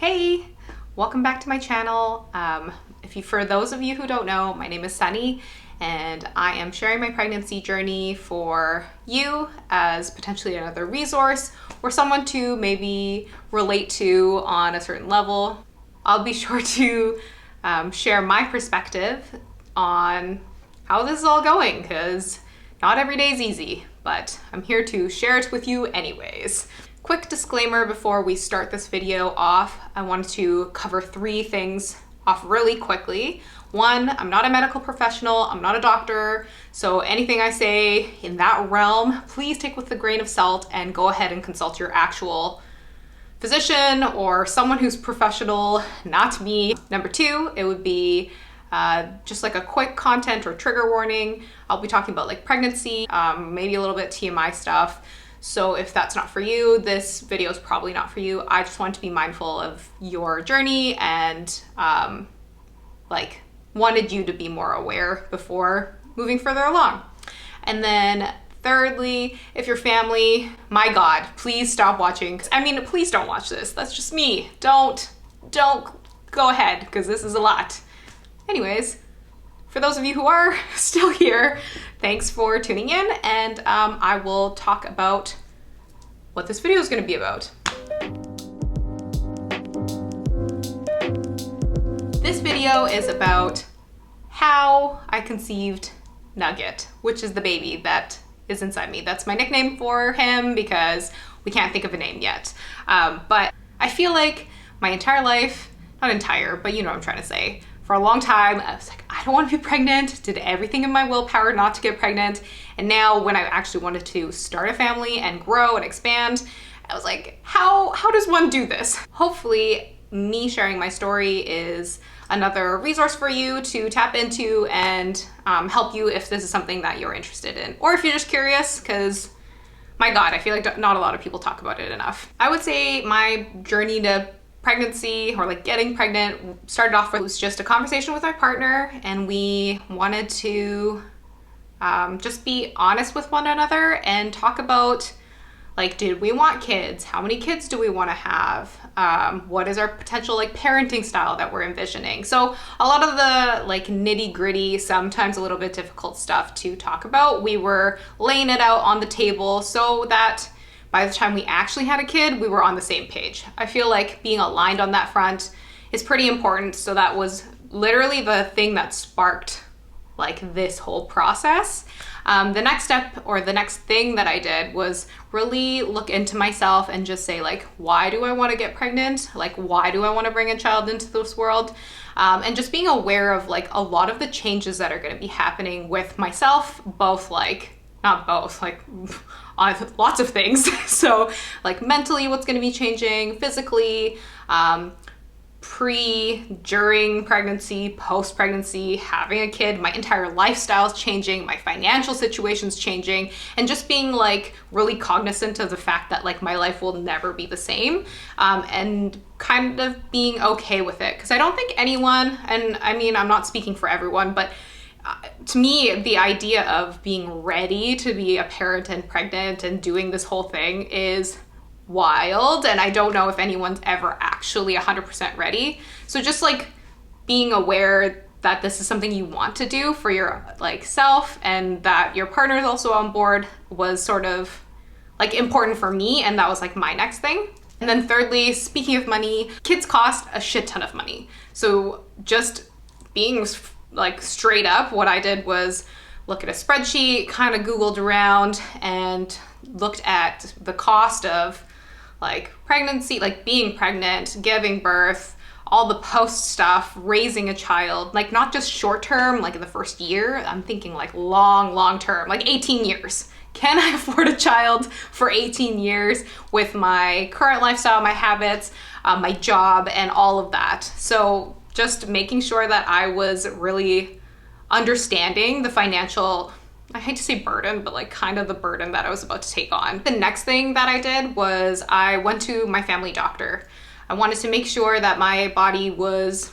Hey, welcome back to my channel. For those of you who don't know, my name is Sunny and I am sharing my pregnancy journey for you as potentially another resource or someone to maybe relate to on a certain level. I'll be sure to share my perspective on how this is all going because not every day is easy, but I'm here to share it with you anyways. Quick disclaimer before we start this video off, I wanted to cover 3 things off really quickly. 1, I'm not a medical professional, I'm not a doctor, so anything I say in that realm, please take with a grain of salt and go ahead and consult your actual physician or someone who's professional, not me. Number 2, it would be just like a quick content or trigger warning. I'll be talking about like pregnancy, maybe a little bit TMI stuff. So if that's not for you, this video is probably not for you. I just want to be mindful of your journey and wanted you to be more aware before moving further along. And then thirdly, if your family, my God, please stop watching. Please don't watch this. That's just me. Don't go ahead because this is a lot. Anyways, for those of you who are still here, thanks for tuning in, and I will talk about what this video is going to be about. This video is about how I conceived Nugget, which is the baby that is inside me. That's my nickname for him because we can't think of a name yet. But I feel like my entire life, not entire, but you know what I'm trying to say, for a long time, I was like, I don't want to be pregnant, did everything in my willpower not to get pregnant. And now when I actually wanted to start a family and grow and expand, I was like, how does one do this? Hopefully me sharing my story is another resource for you to tap into and help you if this is something that you're interested in. Or if you're just curious, because my God, I feel like not a lot of people talk about it enough. I would say my journey to pregnancy or like getting pregnant started off with just a conversation with my partner, and we wanted to just be honest with one another and talk about like, did we want kids? How many kids do we want to have? What is our potential like parenting style that we're envisioning? So a lot of the like nitty gritty, sometimes a little bit difficult stuff to talk about, we were laying it out on the table so that by the time we actually had a kid, we were on the same page. I feel like being aligned on that front is pretty important. So that was literally the thing that sparked like this whole process. The next step or the next thing that I did was really look into myself and just say like, why do I want to get pregnant? Like, why do I want to bring a child into this world? And just being aware of like a lot of the changes that are going to be happening with myself, on lots of things. So like mentally, what's going to be changing, physically, during pregnancy, post-pregnancy, having a kid, my entire lifestyle's changing, my financial situation's changing, and just being like really cognizant of the fact that like my life will never be the same, and kind of being okay with it. Because I don't think anyone, and I'm not speaking for everyone, but to me, the idea of being ready to be a parent and pregnant and doing this whole thing is wild. And I don't know if anyone's ever actually 100% ready. So just like being aware that this is something you want to do for your like self and that your partner is also on board was sort of like important for me. And that was like my next thing. And then thirdly, speaking of money, kids cost a shit ton of money. So just being like straight up, what I did was look at a spreadsheet, kind of Googled around and looked at the cost of like pregnancy, like being pregnant, giving birth, all the post stuff, raising a child, like not just short term, like in the first year, I'm thinking like long term, like 18 years. Can I afford a child for 18 years with my current lifestyle, my habits, my job, and all of that? So just making sure that I was really understanding the financial, I hate to say burden, but like kind of the burden that I was about to take on. The next thing that I did was I went to my family doctor. I wanted to make sure that my body was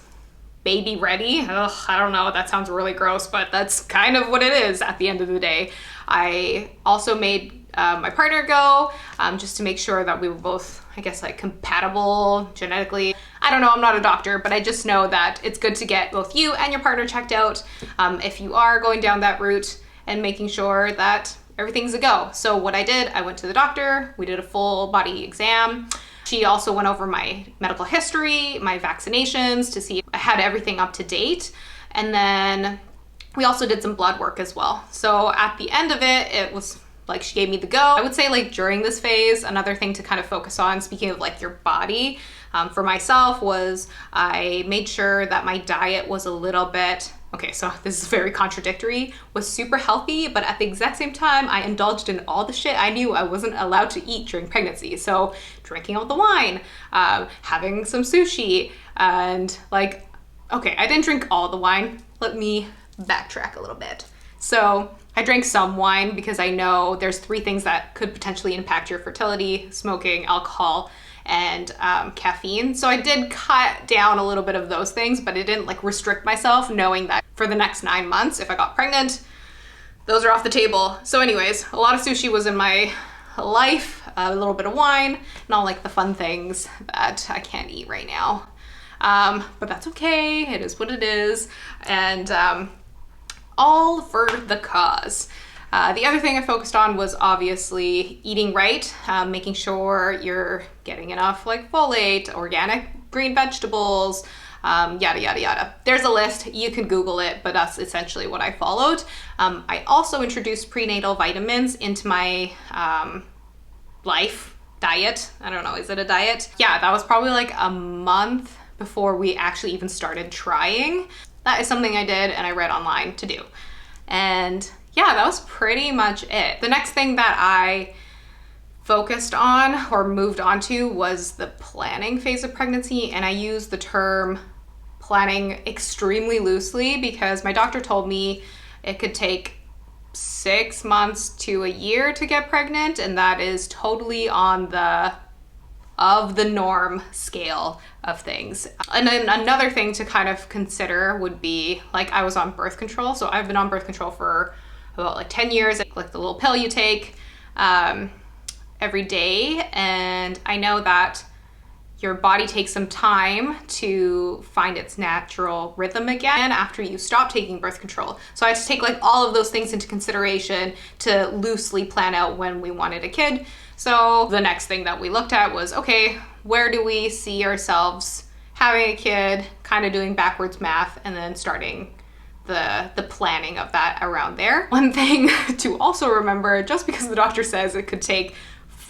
baby ready. Ugh, I don't know, that sounds really gross, but that's kind of what it is at the end of the day. I also made my partner go, just to make sure that we were both, I guess, like compatible genetically. I don't know, I'm not a doctor, but I just know that it's good to get both you and your partner checked out if you are going down that route, and making sure that everything's a go. So what I did, I went to the doctor, we did a full body exam. She also went over my medical history, my vaccinations, to see if I had everything up to date. And then we also did some blood work as well. So at the end of it, it was like she gave me the go. I would say like during this phase, another thing to kind of focus on, speaking of like your body, for myself was I made sure that my diet was a little bit, okay, so this is very contradictory, was super healthy, but at the exact same time, I indulged in all the shit I knew I wasn't allowed to eat during pregnancy. So drinking all the wine, having some sushi, and like, okay, I didn't drink all the wine. Let me backtrack a little bit. So I drank some wine because I know there's 3 things that could potentially impact your fertility: smoking, alcohol, and caffeine. So I did cut down a little bit of those things, but I didn't like restrict myself, knowing that for the next 9 months, if I got pregnant, those are off the table. So anyways, a lot of sushi was in my life, a little bit of wine, and all like the fun things that I can't eat right now. But that's okay, it is what it is. And all for the cause. The other thing I focused on was obviously eating right, making sure you're getting enough like folate, organic green vegetables, yada, yada, yada. There's a list, you can Google it, but that's essentially what I followed. I also introduced prenatal vitamins into my life diet. I don't know, is it a diet? Yeah, that was probably like a month before we actually even started trying. That is something I did and I read online to do. And yeah, that was pretty much it. The next thing that I focused on or moved on to was the planning phase of pregnancy. And I use the term planning extremely loosely because my doctor told me it could take 6 months to a year to get pregnant. And that is totally on the norm scale of things. And then another thing to kind of consider would be, like, I was on birth control. So I've been on birth control for about like 10 years, like the little pill you take every day. And I know that your body takes some time to find its natural rhythm again after you stop taking birth control. So I had to take like all of those things into consideration to loosely plan out when we wanted a kid. So the next thing that we looked at was, okay, where do we see ourselves having a kid, kind of doing backwards math, and then starting the planning of that around there. One thing to also remember, just because the doctor says it could take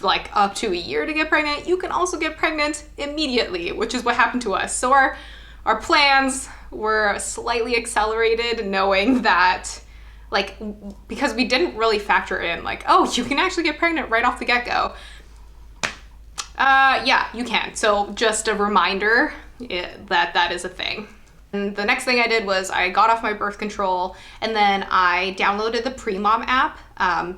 like up to a year to get pregnant, you can also get pregnant immediately, which is what happened to us. So our plans were slightly accelerated, knowing that, like, because we didn't really factor in like, oh, you can actually get pregnant right off the get-go. Yeah, you can. So just a reminder that is a thing. And the next thing I did was I got off my birth control and then I downloaded the Pre-Mom app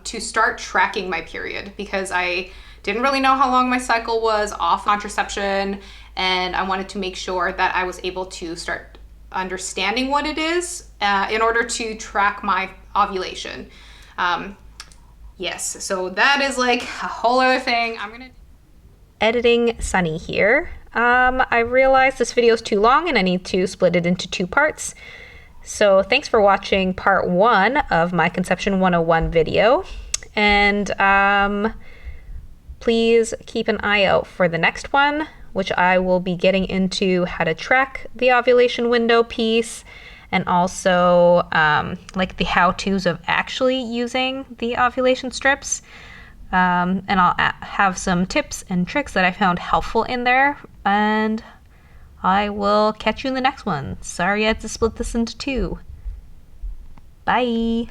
to start tracking my period, because I didn't really know how long my cycle was off contraception, and I wanted to make sure that I was able to start understanding what it is in order to track my ovulation. Yes, so that is like a whole other thing. Editing Sunny here. I realized this video is too long and I need to split it into 2 parts. So thanks for watching part 1 of my Conception 101 video. And please keep an eye out for the next one, which I will be getting into how to track the ovulation window piece, and also like the how-tos of actually using the ovulation strips. And I'll have some tips and tricks that I found helpful in there, and I will catch you in the next one. Sorry I had to split this into 2. Bye!